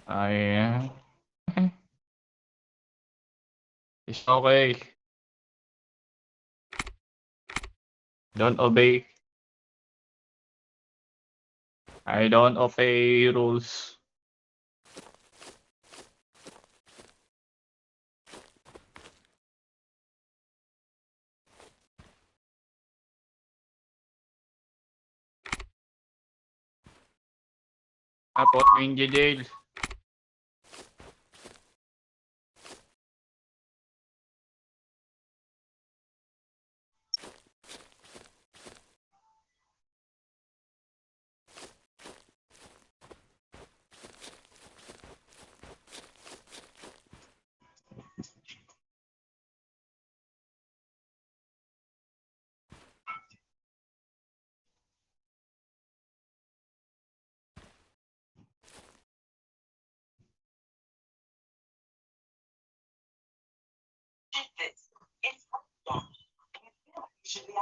Ay, it's okay. Don't obey. I don't obey rules. Tapos yung jail.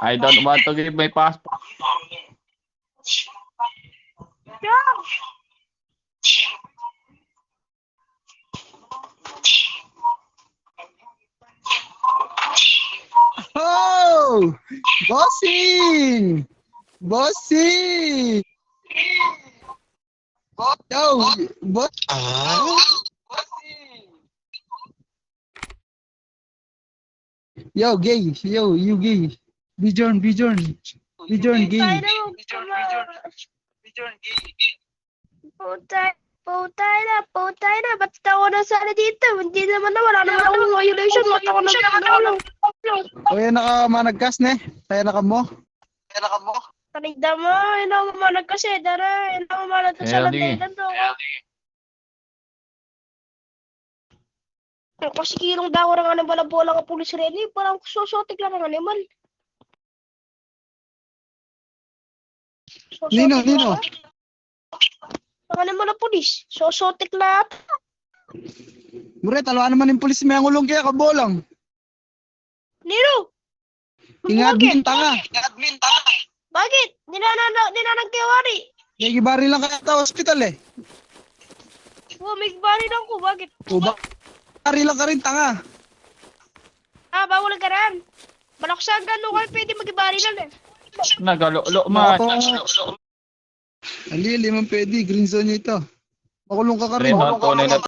I don't want to give my passport. Oh! Bossing! Bossing! Yo! Boss! Yo, gay! Yo, you gay! Bijon, Bijon! Bijon, gay! Putay na, ba't ako nasali dito? Hindi naman na, wala naman akong violation, ba't ako nag-upload? O yan naka managkas ne? Kaya naka mo? Kanigda mo, inawamanag kasi, dara, inawamanag sa Ellie. landayan to. Kasi kilong daw nga ng bola-bola ka pulis rin, parang sosotik lang ang animal. Nino, Nino! Ang animal na pulis, sosotik na. Mure, taloan naman yung pulis may angulong kaya kabolang. Nino! Ingadmin tanga! Bakit? Ninanang kewari. Nagibari lang kaya ta hospital eh. Oh, may bari lang ko, bakit? O bari lang ka rin tanga. Ah, bawal ka rin. Malaksagan no kayo pwede mag-ibari lang eh. Nagalo-lo man. Ali, liman pwede. Green zone nyo ito. Makulong ka ka rin. Rin, tunay na